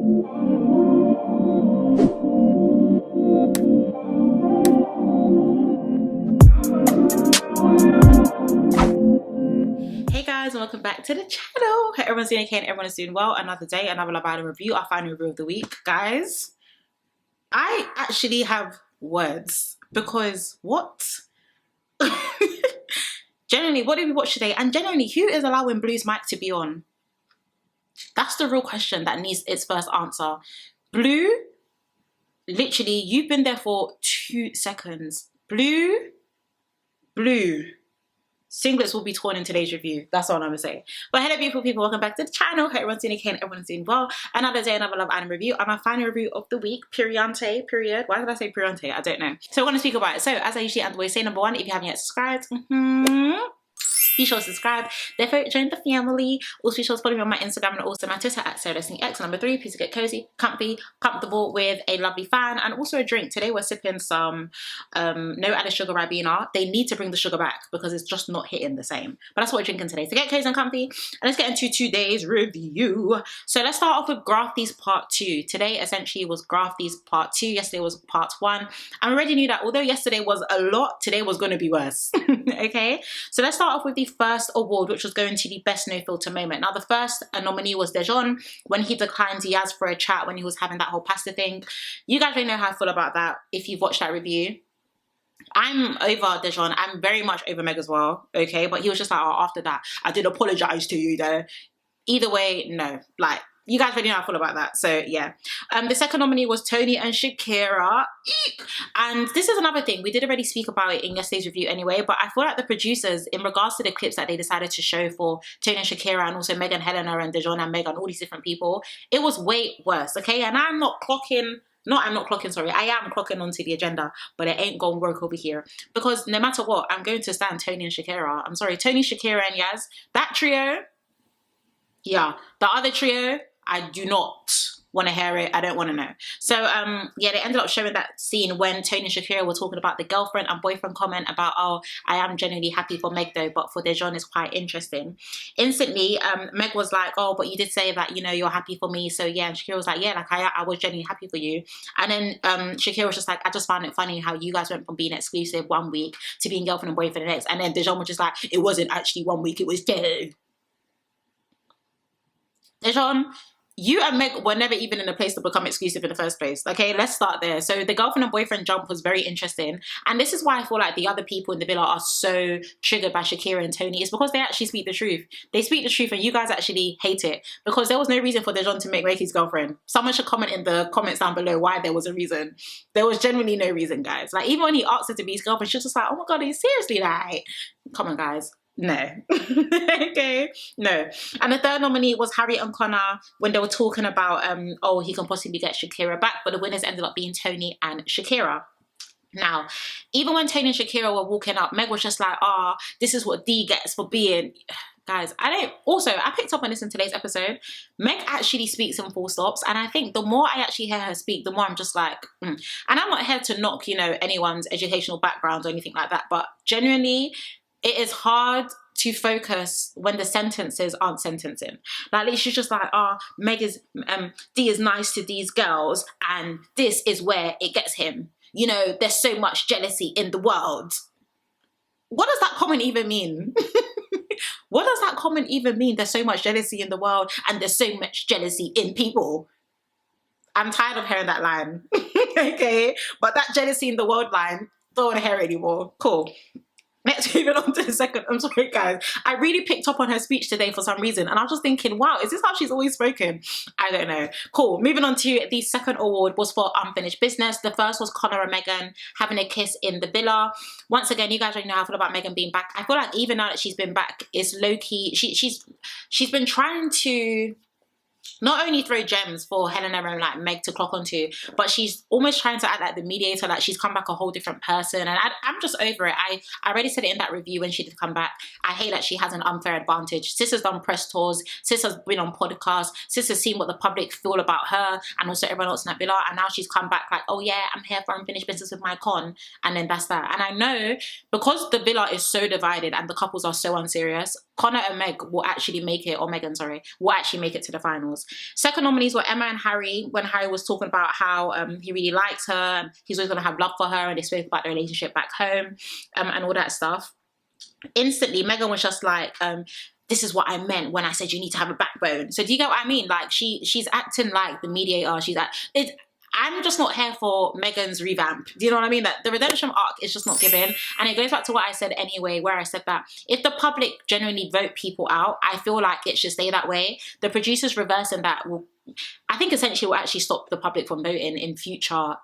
Hey guys, and welcome back to the channel. Hope everyone's doing okay and everyone is doing well. Another day, another Love Island review, our final review of the week. Guys, I actually have words because what? Generally, what did we watch today? And generally, who is allowing Blue's mic to be on? That's the real question that needs its first answer. Blue, literally, you've been there for 2 seconds. Blue. Singlets will be torn in today's review. That's all I'm gonna say. But hello beautiful people, welcome back to the channel. Hope everyone's doing okay and everyone's doing well. Another day, another Love Island review. And my final review of the week, period. Why did I say period? I don't know. So we're gonna speak about it. So as I usually end the way, say number one, if you haven't yet subscribed, be sure to subscribe. Therefore, join the family. Also, be sure to follow me on my Instagram and also my Twitter at SarahDestinyX. Number three, please get cozy, comfy, comfortable with a lovely fan and also a drink. Today, we're sipping some no added sugar Ribena. They need to bring the sugar back because it's just not hitting the same. But that's what we're drinking today. So get cozy and comfy. And let's get into today's review. So let's start off with Grafties Part 2. Today, essentially, was Grafties Part 2. Yesterday was Part 1. And we already knew that although yesterday was a lot, today was going to be worse. Okay? So let's start off with the first award, which was going to the best no filter moment. Now the first nominee was Dejon when he declined Diaz for a chat when he was having that whole pasta thing. You guys don't know how I feel about that if you've watched that review. I'm over Dejon. I'm very much over Meg as well, okay? But he was just like, oh, after that I did apologize to you though. Either way, no, like you guys already know how I feel about that. So yeah. The second nominee was Tony and Shakira. Eek. And this is another thing. We did already speak about it in yesterday's review anyway, but I feel like the producers, in regards to the clips that they decided to show for Tony and Shakira and also Megan, Helena and Dejon and Megan, all these different people, it was way worse, okay? And I'm not clocking, I am clocking onto the agenda, but it ain't gonna work over here. Because no matter what, I'm going to stand Tony and Shakira. I'm sorry, Tony, Shakira and Yaz. That trio, yeah. The other trio, I do not want to hear it. I don't want to know. So yeah, they ended up showing that scene when Tony and Shakira were talking about the girlfriend and boyfriend comment about, oh, I am genuinely happy for Meg though, but for Dejon is quite interesting. Instantly, Meg was like, oh, but you did say that, you know, you're happy for me. So yeah, and Shakira was like, yeah, like I was genuinely happy for you. And then Shakira was just like, I just found it funny how you guys went from being exclusive 1 week to being girlfriend and boyfriend the next. And then Dejon was just like, it wasn't actually 1 week, it was 2. Dejon, you and Meg were never even in a place to become exclusive in the first place. Okay, let's start there. So the girlfriend and boyfriend jump was very interesting. And this is why I feel like the other people in the villa are so triggered by Shakira and Tony. It's because they actually speak the truth. They speak the truth and you guys actually hate it. Because there was no reason for Dejon to make Meg his girlfriend. Someone should comment in the comments down below why there was a reason. There was genuinely no reason, guys. Like, even when he asked her to be his girlfriend, she was just like, oh my God, are you seriously like? Come on, guys. No. Okay, no. And the third nominee was Harry and Connor when they were talking about oh, he can possibly get Shakira back, but the winners ended up being Tony and Shakira. Now, even when Tony and Shakira were walking up, Meg was just like, ah, oh, this is what D gets for being. Guys, I picked up on this in today's episode. Meg actually speaks in full stops, and I think the more I actually hear her speak, the more I'm just like, And I'm not here to knock, you know, anyone's educational background or anything like that, but genuinely, it is hard to focus when the sentences aren't sentencing. Like, she's just like, oh, D is nice to these girls, and this is where it gets him. You know, there's so much jealousy in the world. What does that comment even mean? What does that comment even mean? There's so much jealousy in the world, and there's so much jealousy in people. I'm tired of hearing that line. Okay? But that jealousy in the world line, don't want to hear it anymore. Cool. Let's move on to the second. I'm sorry, guys. I really picked up on her speech today for some reason. And I was just thinking, wow, is this how she's always spoken? I don't know. Cool. Moving on to the second award was for unfinished business. The first was Connor and Megan having a kiss in the villa. Once again, you guys already know how I feel about Megan being back. I feel like even now that she's been back, it's low-key. She's been trying to not only throw gems for Helena and like Meg to clock onto, but she's almost trying to act like the mediator, like she's come back a whole different person. And I'm just over it. I already said it in that review when she did come back. I hate that she has an unfair advantage. Sis has done press tours. Sis has been on podcasts. Sis has seen what the public feel about her and also everyone else in that villa. And now she's come back like, oh yeah, I'm here for unfinished business with my con. And then that's that. And I know because the villa is so divided and the couples are so unserious, Connor and Meg will actually make it, or Megan, sorry, will actually make it to the finals. channels. Second nominees were Emma and Harry, when Harry was talking about how he really liked her and he's always going to have love for her, and they spoke about the relationship back home and all that stuff. Instantly, Megan was just like, this is what I meant when I said you need to have a backbone. So do you get what I mean? Like, she's acting like the mediator. I'm just not here for Megan's revamp. Do you know what I mean? That the redemption arc is just not given. And it goes back to what I said anyway, where I said that if the public genuinely vote people out, I feel like it should stay that way. The producers reversing that will, I think, essentially will actually stop the public from voting in future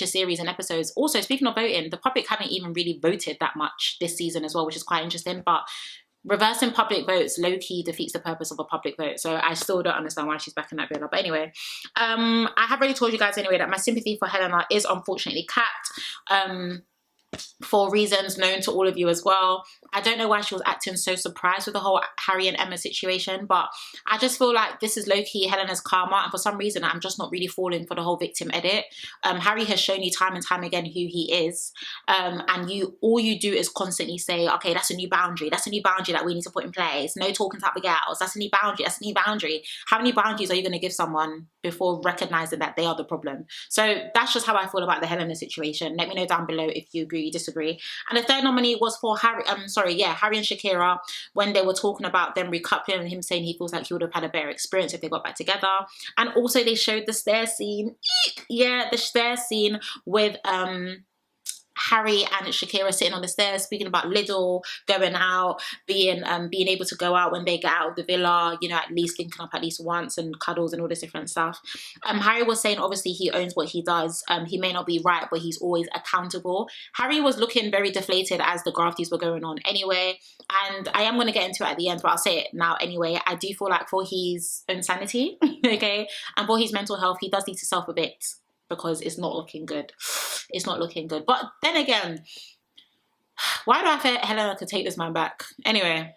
series and episodes. Also, speaking of voting, the public haven't even really voted that much this season as well, which is quite interesting. But reversing public votes low-key defeats the purpose of a public vote. So I still don't understand why she's back in that villa. But anyway, I have already told you guys anyway that my sympathy for Helena is unfortunately capped. For reasons known to all of you as well. I don't know why she was acting so surprised with the whole Harry and Emma situation, but I just feel like this is low-key Helena's karma, and for some reason I'm just not really falling for the whole victim edit. Harry has shown you time and time again who he is, and all you do is constantly say, okay, that's a new boundary, that's a new boundary that we need to put in place, no talking to other girls, that's a new boundary, that's a new boundary. How many boundaries are you going to give someone before recognizing that they are the problem? So that's just how I feel about the Helena situation. Let me know down below if you agree, disagree. And the third nominee was for Harry and Shakira, when they were talking about them recoupling and him saying he feels like he would have had a better experience if they got back together. And also they showed the stair scene. Yeah, the stair scene with Harry and Shakira sitting on the stairs speaking about Lidl, going out, being able to go out when they get out of the villa, you know, at least linking up at least once and cuddles and all this different stuff. Harry was saying obviously he owns what he does. He may not be right, but he's always accountable. Harry was looking very deflated as the Grafties were going on anyway, and I am going to get into it at the end, but I'll say it now anyway. I do feel like for his own sanity, okay, and for his mental health, he does need to self a bit, because it's not looking good. It's not looking good. But then again, why do I think Helena could take this man back? Anyway,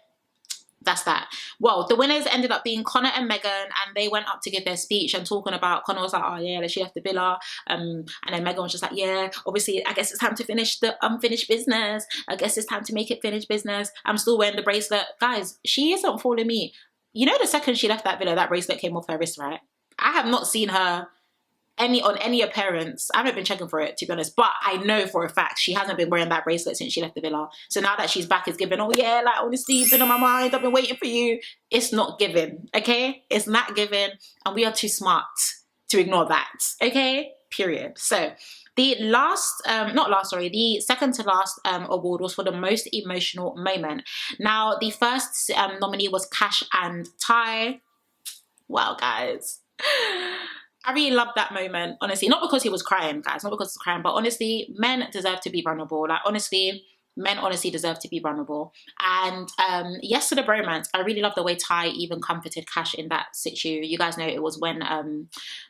that's that. Well, the winners ended up being Connor and Megan, and they went up to give their speech and talking about, Connor was like, oh yeah, she left the villa. And then Megan was just like, yeah, obviously, I guess it's time to finish the unfinished business. I guess it's time to make it finished business. I'm still wearing the bracelet. Guys, she isn't fooling me. You know, the second she left that villa, that bracelet came off her wrist, right? I have not seen her on any appearance. I haven't been checking for it, to be honest, but I know for a fact she hasn't been wearing that bracelet since she left the villa. So now that she's back, it's giving, oh yeah, like honestly, you've been on my mind, I've been waiting for you. It's not given, okay? It's not given, and we are too smart to ignore that, okay? Period. So the the second to last award was for the most emotional moment. Now, the first nominee was Cash and Ty. Wow, guys. I really loved that moment, honestly. Not because he was crying, guys. Not because he was crying, but honestly, men deserve to be vulnerable. Like, honestly, men honestly deserve to be vulnerable. And yes to the bromance. I really love the way Ty even comforted Cash in that situ. You guys know it was when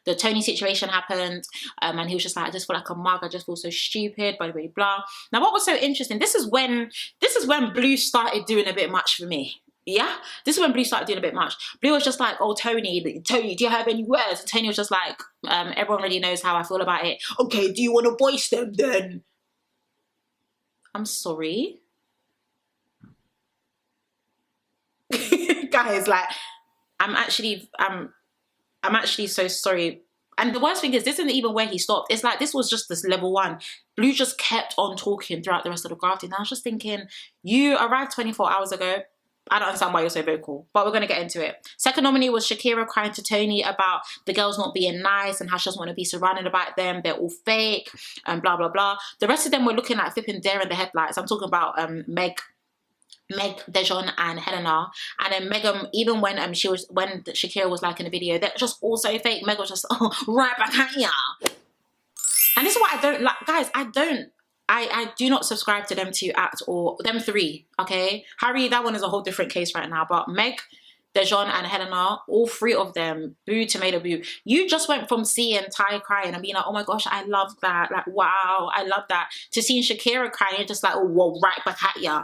the Tony situation happened, and he was just like, I just feel like a mug. I just feel so stupid, blah, blah, blah. Now, what was so interesting, this is when Blue started doing a bit much for me. Yeah, this is when Blue started doing a bit much. Blue was just like, oh, Tony, do you have any words? And Tony was just like, everyone already knows how I feel about it. Okay, do you want to voice them then? I'm sorry. Guys, like, I'm actually so sorry. And the worst thing is, this isn't even where he stopped. It's like, this was just this level one. Blue just kept on talking throughout the rest of the grafting. And I was just thinking, you arrived 24 hours ago. I don't understand why you're so vocal, but we're going to get into it. Second nominee was Shakira crying to Tony about the girls not being nice and how she doesn't want to be surrounded about them. They're all fake and blah, blah, blah. The rest of them were looking like flipping deer in the headlights. I'm talking about Meg, Dejon and Helena. And then Megan, even when Shakira was like in the video, they're just all so fake. Meg was just, oh, right back at ya. And this is what I don't like. Guys, I do not subscribe to them two at all. Them three, okay? Harry, that one is a whole different case right now. But Meg, Dejon, and Helena, all three of them, boo, tomato, boo. You just went from seeing Ty crying and being like, oh my gosh, I love that. Like, wow, I love that. To seeing Shakira crying, you're just like, oh, well, right back at ya.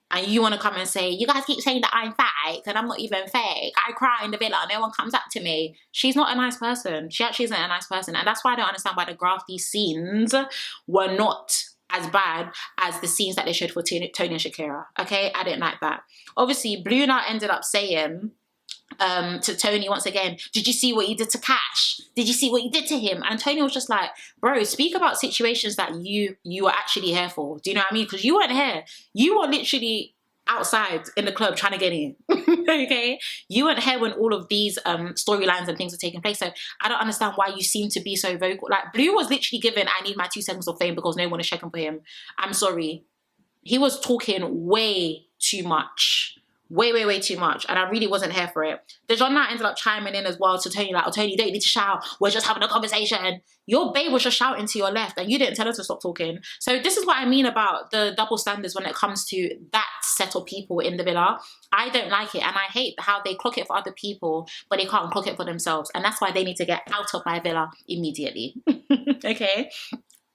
And you want to come and say, you guys keep saying that I'm fake and I'm not even fake. I cry in the villa. No one comes up to me. She's not a nice person. She actually isn't a nice person. And that's why I don't understand why the Grafties scenes were not as bad as the scenes that they showed for Tony and Shakira. Okay? I didn't like that. Obviously, Blue now ended up saying to Tony once again, did you see what you did to Cash? Did you see what you did to him? And Tony was just like, bro, speak about situations that you were actually here for. Do you know what I mean? Because you weren't here. You were literally outside in the club trying to get in. Okay? You weren't here when all of these storylines and things were taking place. So I don't understand why you seem to be so vocal. Like, Blue was literally given, I need my 2 seconds of fame because no one is checking for him. I'm sorry. He was talking way too much. Way too much, and I really wasn't here for it. Dejon now ended up chiming in as well to Tony, like, oh, Tony, you don't need to shout, we're just having a conversation. Your babe was just shouting to your left and you didn't tell her to stop talking. So this is what I mean about the double standards when it comes to that set of people in the villa. I don't like it, and I hate how they clock it for other people but they can't clock it for themselves, and that's why they need to get out of my villa immediately. Okay?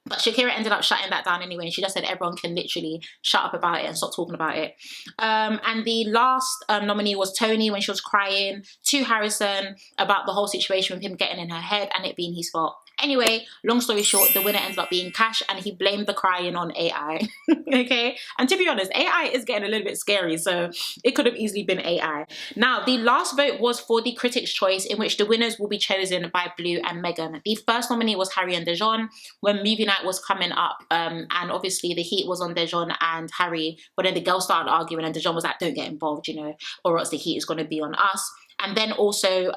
But Shakira ended up shutting that down anyway. And she just said everyone can literally shut up about it and stop talking about it. And the last nominee was Tony, when she was crying to Harrison about the whole situation with him getting in her head and it being his fault. Anyway, long story short, the winner ended up being Cash, and he blamed the crying on AI. Okay? And to be honest, AI is getting a little bit scary, so it could have easily been AI. Now, the last vote was for the Critics' Choice, in which the winners will be chosen by Blue and Megan. The first nominee was Harry and Dejon when movie night was coming up, and obviously the heat was on Dejon and Harry, but then the girls started arguing and Dejon was like, don't get involved, you know, or else the heat is going to be on us. And then also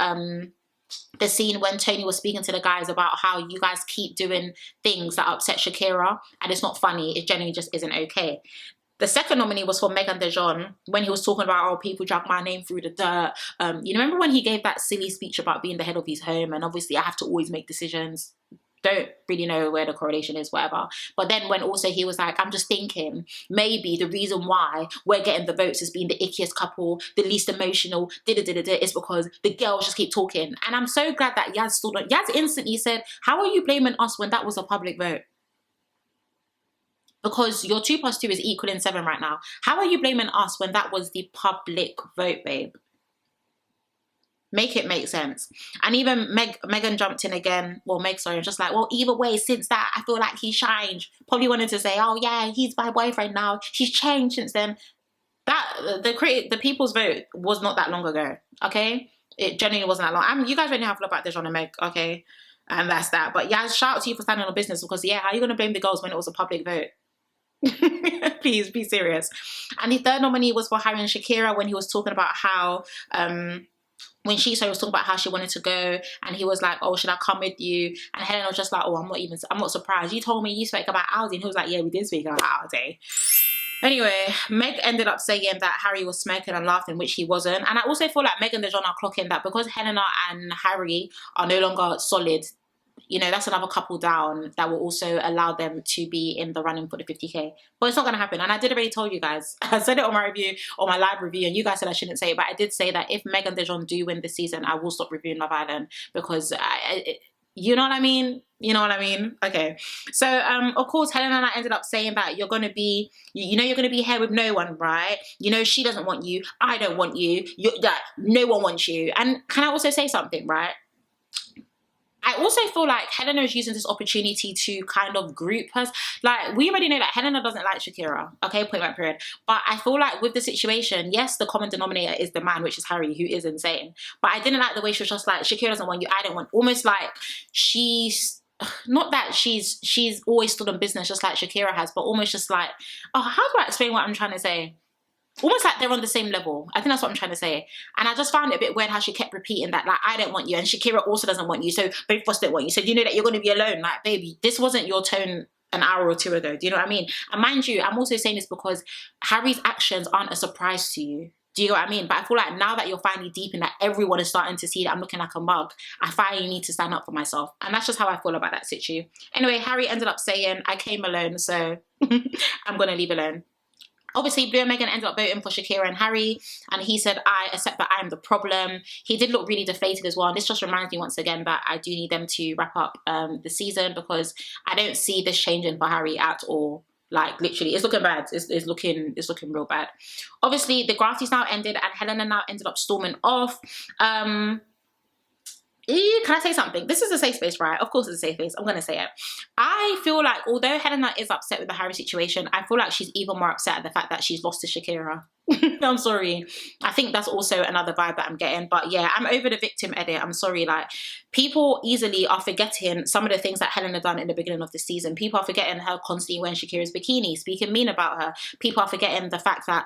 the scene when Tony was speaking to the guys about how you guys keep doing things that upset Shakira and it's not funny, it genuinely just isn't okay. The second nominee was for Megan Dejon when he was talking about, oh, people drag my name through the dirt. You remember when he gave that silly speech about being the head of his home and obviously I have to always make decisions? Don't really know where the correlation is, whatever. But then when also he was like, I'm just thinking maybe the reason why we're getting the votes as being the ickiest couple, the least emotional, is because the girls just keep talking. And I'm so glad that Yaz stood on. Yaz instantly said, how are you blaming us when that was a public vote? Because your 2 + 2 is equaling 7 right now. How are you blaming us when that was the public vote, babe? Make it make sense. And even Megan jumped in again. Well, Meg, sorry, just like, well, either way, since that, I feel like he's changed. Probably wanted to say, oh yeah, he's my boyfriend now. He's changed since then. That the people's vote was not that long ago. Okay, it genuinely wasn't that long. You guys already have a lot about Dejon and Meg. Okay, and that's that. But yeah, shout out to you for standing on business, because yeah, how are you gonna blame the girls when it was a public vote? Please be serious. And the third nominee was for Harry and Shakira when he was talking about how when she was talking about how she wanted to go, and he was like, oh, should I come with you? And Helena was just like, oh, I'm not surprised. You told me you spoke about Aldi. And he was like, yeah, we did speak about Aldi. Anyway, Meg ended up saying that Harry was smirking and laughing, which he wasn't. And I also feel like Meg and Dejon are clocking that because Helena and Harry are no longer solid. You know, that's another couple down that will also allow them to be in the running for the 50k. But it's not going to happen. And I did already told you guys. I said it on my review, on my live review, and you guys said I shouldn't say it. But I did say that if Meg and Dejon do win this season, I will stop reviewing Love Island because you know what I mean? You know what I mean? Okay. So, of course, Helena and I ended up saying that you're going to be, you know, you're going to be here with no one, right? You know, she doesn't want you. I don't want you. That no one wants you. And can I also say something, right? I also feel like Helena is using this opportunity to kind of group us. Like, we already know that Helena doesn't like Shakira. Okay, point blank period. But I feel like with the situation, yes, the common denominator is the man, which is Harry, who is insane. But I didn't like the way she was just like, Shakira doesn't want you, I don't want. Almost like she's, not that she's always stood on business just like Shakira has, but almost just like, oh, how do I explain what I'm trying to say? Almost like they're on the same level. I think that's what I'm trying to say. And I just found it a bit weird how she kept repeating that, like, I don't want you, and Shakira also doesn't want you, so both of us don't want you. So do you know that you're going to be alone? Like, baby, this wasn't your tone an hour or two ago. Do you know what I mean? And mind you, I'm also saying this because Harry's actions aren't a surprise to you. Do you know what I mean? But I feel like now that you're finally deep in that, everyone is starting to see that I'm looking like a mug, I finally need to stand up for myself. And that's just how I feel about that situation. Anyway, Harry ended up saying, I came alone, so I'm going to leave alone. Obviously, Blue and Megan ended up voting for Shakira and Harry, and he said, I accept that I am the problem. He did look really deflated as well, and this just reminds me once again that I do need them to wrap up the season, because I don't see this changing for Harry at all. Like, literally, it's looking bad. It's looking real bad. Obviously, the Grafties now ended, and Helena now ended up storming off. Can I say something? This is a safe space, right? Of course it's a safe space. I'm going to say it. I feel like although Helena is upset with the Harry situation, I feel like she's even more upset at the fact that she's lost to Shakira. I'm sorry. I think that's also another vibe that I'm getting. But yeah, I'm over the victim edit. I'm sorry. Like, people easily are forgetting some of the things that Helena done in the beginning of the season. People are forgetting her constantly wearing Shakira's bikini, speaking mean about her. People are forgetting the fact that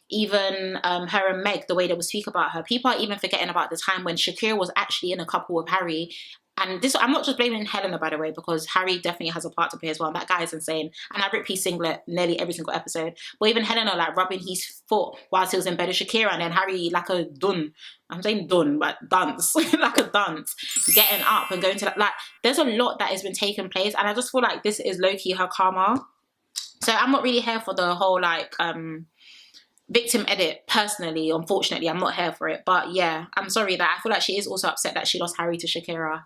even her and Meg, the way they would speak about her. People are even forgetting about the time when Shakira was actually in a couple with Harry. And this, I'm not just blaming Helena, by the way, because Harry definitely has a part to play as well. That guy is insane. And I rip his singlet nearly every single episode. But even Helena, like, rubbing his foot whilst he was in bed with Shakira, and then Harry, like a dun. I'm saying dun, but dance. Like a dance. Getting up and going to, like, there's a lot that has been taking place. And I just feel like this is low-key her karma. So I'm not really here for the whole, like, victim edit, personally. Unfortunately, I'm not here for it. But yeah, I'm sorry that I feel like she is also upset that she lost Harry to Shakira.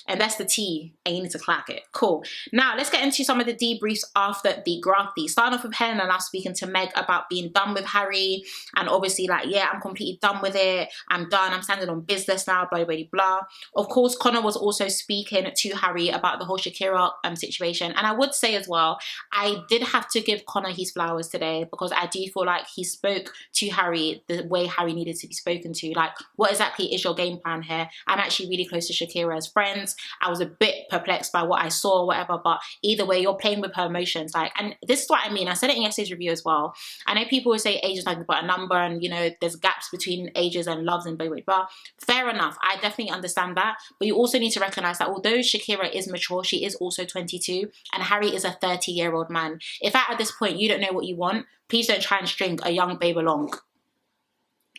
And that's the tea, and you need to clack it. Cool. Now, let's get into some of the debriefs after the Grafties. Starting off with Helena now speaking to Meg about being done with Harry. And obviously, like, yeah, I'm completely done with it. I'm done. I'm standing on business now, blah, blah, blah. Of course, Connor was also speaking to Harry about the whole Shakira situation. And I would say as well, I did have to give Connor his flowers today, because I do feel like he spoke to Harry the way Harry needed to be spoken to. Like, what exactly is your game plan here? I'm actually really close to Shakira as friends. I was a bit perplexed by what I saw or whatever, but either way, you're playing with her emotions. Like, and this is what I mean. I said it in yesterday's review as well. I know people will say age is nothing but a number, and, you know, there's gaps between ages and loves and blah, blah, blah. Fair enough. I definitely understand that. But you also need to recognize that although Shakira is mature, she is also 22, and Harry is a 30-year-old man. If at this point you don't know what you want, please don't try and string a young babe along.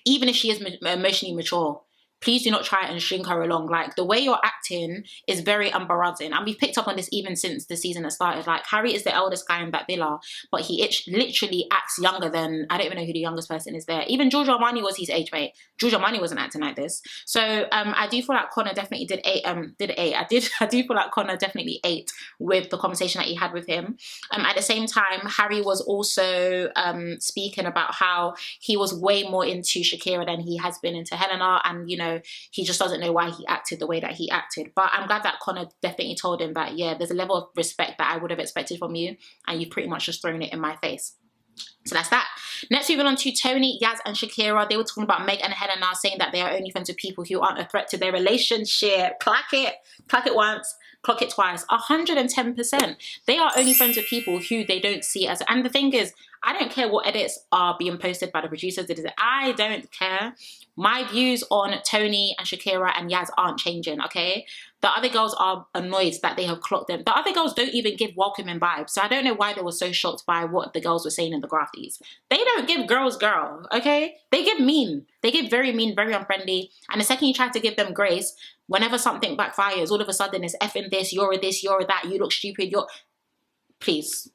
Even if she is emotionally mature, please do not try and string her along. Like, the way you're acting is very embarrassing. And we've picked up on this even since the season has started. Like, Harry is the eldest guy in that villa, but he literally acts younger than, I don't even know who the youngest person is there. Even Giorgio Armani was his age mate. Giorgio Armani wasn't acting like this. So I do feel like Connor definitely I do feel like Connor definitely ate with the conversation that he had with him. At the same time, Harry was also speaking about how he was way more into Shakira than he has been into Helena, and, you know, he just doesn't know why he acted the way that he acted. But I'm glad that Connor definitely told him that, yeah, there's a level of respect that I would have expected from you, and you've pretty much just thrown it in my face. So that's that. Next, moving on to Tony, Yaz, and Shakira. They were talking about Meg and Helena, saying that they are only friends with people who aren't a threat to their relationship. Clack it once, clock it twice. 110%. They are only friends with people who they don't see as. And the thing is, I don't care what edits are being posted by the producers. I don't care. My views on Tony and Shakira and Yaz aren't changing, okay? The other girls are annoyed that they have clocked them. The other girls don't even give welcoming vibes. So I don't know why they were so shocked by what the girls were saying in the Grafties. They don't give girls girl, okay? They give mean. They give very mean, very unfriendly. And the second you try to give them grace, whenever something backfires, all of a sudden it's effing this, you're a that, you look stupid, you're... Please.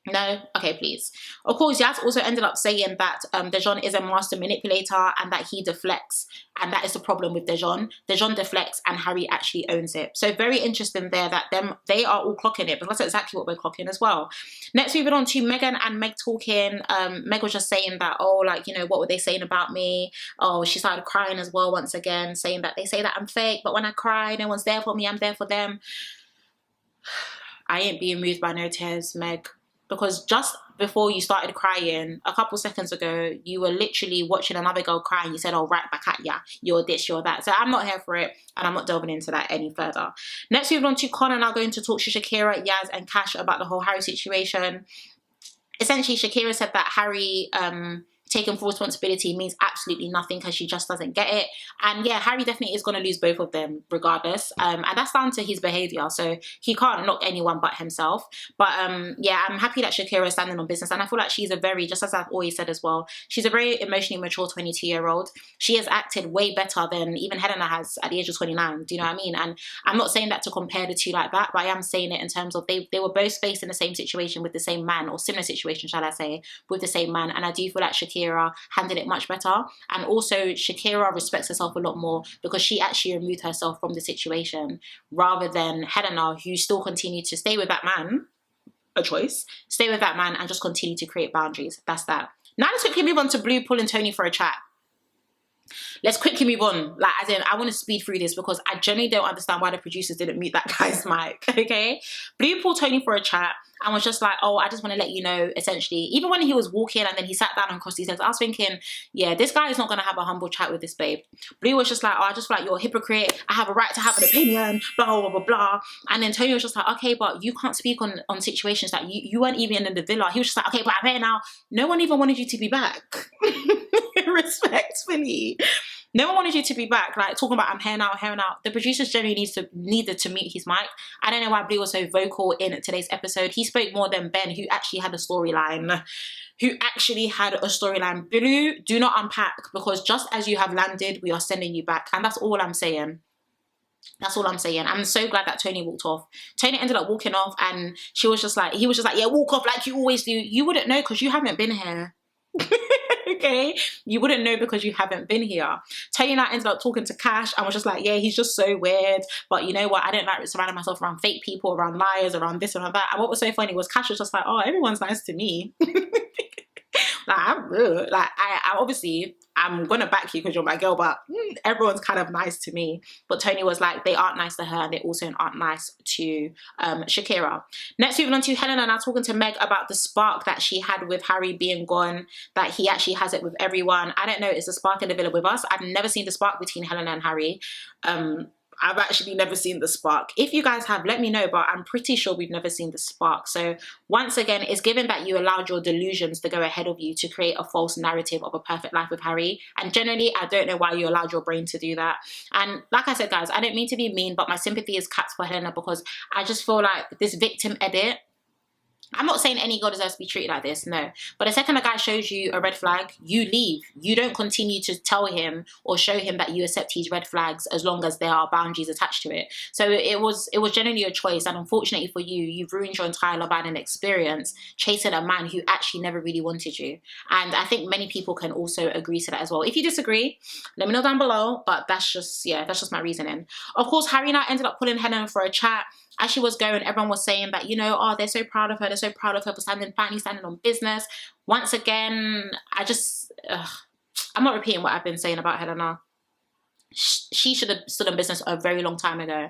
No? Okay, please. Of course, Yaz also ended up saying that Dejon is a master manipulator and that he deflects. And that is the problem with Dejon. Dejon deflects and Harry actually owns it. So very interesting there that they are all clocking it, because that's exactly what we're clocking as well. Next, moving on to Megan and Meg talking. Meg was just saying that, oh, like, you know, what were they saying about me? Oh, she started crying as well once again, saying that they say that I'm fake, but when I cry, no one's there for me, I'm there for them. I ain't being moved by no tears, Meg. Because just before you started crying, a couple seconds ago, you were literally watching another girl cry and you said, oh, right back at ya, you're this, you're that. So I'm not here for it, and I'm not delving into that any further. Next, moving on to Connor, now going to talk to Shakira, Yaz, and Cash about the whole Harry situation. Essentially, Shakira said that Harry taking full responsibility means absolutely nothing because she just doesn't get it. And yeah, Harry definitely is going to lose both of them regardless. And that's down to his behaviour. So he can't knock anyone but himself. But yeah, I'm happy that Shakira is standing on business. And I feel like she's a very, just as I've always said as well, she's a very emotionally mature 22-year-old. She has acted way better than even Helena has at the age of 29. Do you know what I mean? And I'm not saying that to compare the two like that, but I am saying it in terms of they were both faced in the same situation with the same man, or similar situation, shall I say, with the same man. And I do feel like Shakira handled it much better. And also Shakira respects herself a lot more because she actually removed herself from the situation, rather than Helena, who still continued to stay with that man, a choice, stay with that man and just continue to create boundaries. That's that. Now let's quickly move on to Blue pulling Tony for a chat. let's quickly move on. Like, as in, I want to speed through this because I genuinely don't understand why the producers didn't mute that guy's mic, okay? Blue pulled Tony for a chat and was just like, oh, I just want to let you know, essentially, even when he was walking and then he sat down and crossed his legs, I was thinking, yeah, this guy is not going to have a humble chat with this babe. Blue was just like, oh, I just feel like you're a hypocrite. I have a right to have an opinion, blah, blah, blah, blah. And then Tony was just like, okay, but you can't speak on situations that you weren't even in the villa. He was just like, okay, but I'm here now. No one even wanted you to be back. Respectfully. No one wanted you to be back, like talking about I'm here now, here now. The producers generally needed to mute his mic. I don't know why Blue was so vocal in today's episode. He spoke more than Ben, who actually had a storyline. Blue, do not unpack, because just as you have landed, we are sending you back. And that's all I'm saying. That's all I'm saying. I'm so glad that Tony walked off. Tony ended up walking off and he was just like, yeah, walk off like you always do. You wouldn't know because you haven't been here. Okay, you wouldn't know because you haven't been here. Tony and I ended up talking to Cash and was just like, yeah, he's just so weird, but you know what, I don't like surrounding myself around fake people, around liars, around this and around that. And what was so funny was Cash was just like, oh, everyone's nice to me. Like, I obviously, I'm gonna back you because you're my girl, but everyone's kind of nice to me. But Tony was like, they aren't nice to her and they also aren't nice to Shakira. Next, moving on to Helena, now talking to Meg about the spark that she had with Harry being gone, that he actually has it with everyone. I don't know, is the spark in the villa with us? I've never seen the spark between Helena and Harry. I've actually never seen the spark. If you guys have, let me know, but I'm pretty sure we've never seen the spark. So once again, it's given that you allowed your delusions to go ahead of you to create a false narrative of a perfect life with Harry. And generally, I don't know why you allowed your brain to do that. And like I said, guys, I don't mean to be mean, but my sympathy is cats for Helena, because I just feel like this victim edit, I'm not saying any girl deserves to be treated like this, no. But the second a guy shows you a red flag, you leave. You don't continue to tell him or show him that you accept his red flags as long as there are boundaries attached to it. So it was generally a choice, and unfortunately for you, you've ruined your entire Love Island experience chasing a man who actually never really wanted you. And I think many people can also agree to that as well. If you disagree, let me know down below, but that's just my reasoning. Of course, Harry and I ended up pulling Helena for a chat. As she was going, everyone was saying that, you know, oh, they're so proud of her. They're so proud of her for finally standing on business. Once again, I'm not repeating what I've been saying about Helena. She should have stood on business a very long time ago.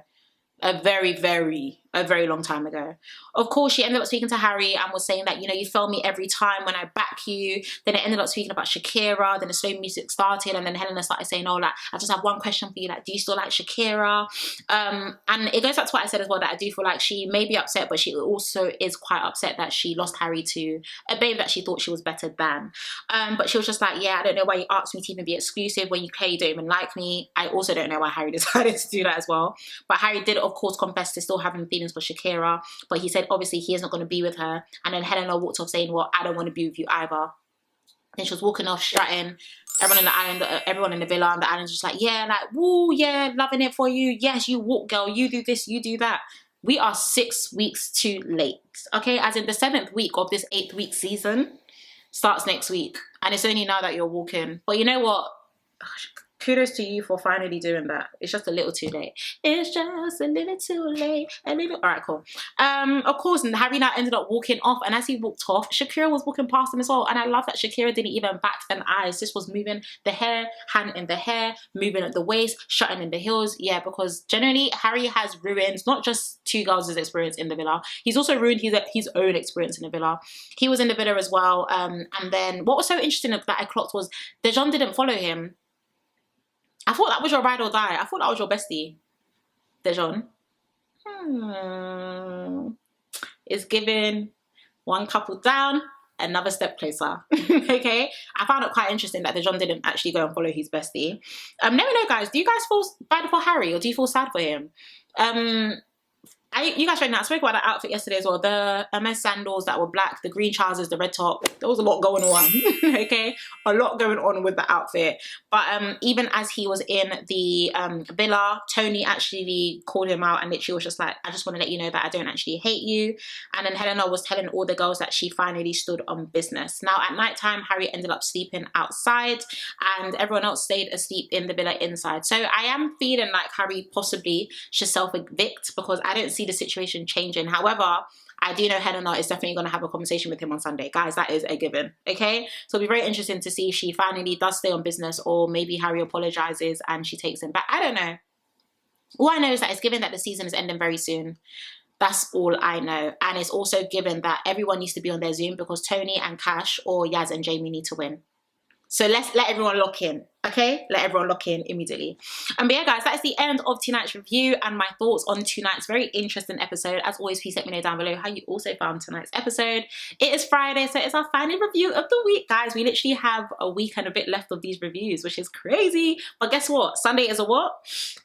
A very long time ago. Of course, she ended up speaking to Harry and was saying that, you know, you fail me every time when I back you. Then it ended up speaking about Shakira. Then the slow music started, and then Helena started saying, oh, like, I just have one question for you. Like, do you still like Shakira? And it goes back to what I said as well, that I do feel like she may be upset, but she also is quite upset that she lost Harry to a babe that she thought she was better than. But she was just like, yeah, I don't know why you asked me to even be exclusive when you clearly don't even like me. I also don't know why Harry decided to do that as well. But Harry did, of course, confess to still having feelings for Shakira, but he said obviously he is not going to be with her. And then Helena walked off saying, well, I don't want to be with you either. Then she was walking off strutting. Everyone in the island, everyone in the villa on the island was just like, yeah, like, woo, yeah, loving it for you. Yes, you walk, girl. You do this, you do that. We are 6 weeks too late. Okay, as in the 7th week of this 8th week season starts next week. And it's only now that you're walking. But you know what? Kudos to you for finally doing that. It's just a little too late. It's just a little too late. All right, cool. Of course, Harry now ended up walking off, and as he walked off, Shakira was walking past him as well. And I love that Shakira didn't even bat an eye. This was moving the hair, hand in the hair, moving at the waist, shutting in the heels. Yeah, because generally Harry has ruined not just two girls' experience in the villa. He's also ruined his own experience in the villa. He was in the villa as well. And then what was so interesting that I clocked was Dejon didn't follow him. I thought that was your ride or die. I thought that was your bestie, Dejon. It's given one couple down, another step closer. Okay? I found it quite interesting that Dejon didn't actually go and follow his bestie. Let me know, guys. Do you guys feel bad for Harry, or do you feel sad for him? You guys right now, I spoke about that outfit yesterday as well. The MS sandals that were black, the green trousers, the red top. There was a lot going on, okay? A lot going on with the outfit. But even as he was in the villa, Tony actually called him out and literally was just like, I just want to let you know that I don't actually hate you. And then Helena was telling all the girls that she finally stood on business. Now, at night time, Harry ended up sleeping outside and everyone else stayed asleep in the villa inside. So I am feeling like Harry possibly should self-evict because I don't see the situation changing. However, I do know Helena is definitely going to have a conversation with him on Sunday. Guys, that is a given, okay? So it'll be very interesting to see if she finally does stay on business, or maybe Harry apologizes and she takes him back. I don't know. All I know is that it's given that the season is ending very soon. That's all I know. And it's also given that everyone needs to be on their Zoom because Tony and Cash or Yaz and Jamie need to win. So let's let everyone lock in, okay? Let everyone lock in immediately. But yeah, guys, that is the end of tonight's review and my thoughts on tonight's very interesting episode. As always, please let me know down below how you also found tonight's episode. It is Friday, so it's our final review of the week, guys. We literally have a week and a bit left of these reviews, which is crazy. But guess what? Sunday is a what?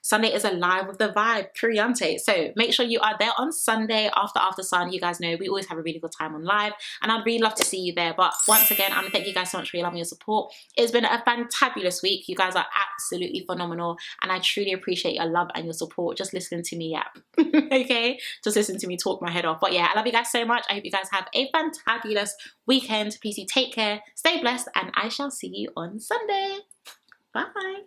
Sunday is a live with the vibe, Periante. So make sure you are there on Sunday after Sun. You guys know we always have a really good time on live, and I'd really love to see you there. But once again, I want to thank you guys so much for your love and your support. It's been a fantabulous week. You guys are absolutely phenomenal, and I truly appreciate your love and your support. Just listening to me yap. Okay, just listen to me talk my head off. But yeah, I love you guys so much. I hope you guys have a fantabulous weekend. Please do take care, stay blessed, and I shall see you on Sunday. Bye.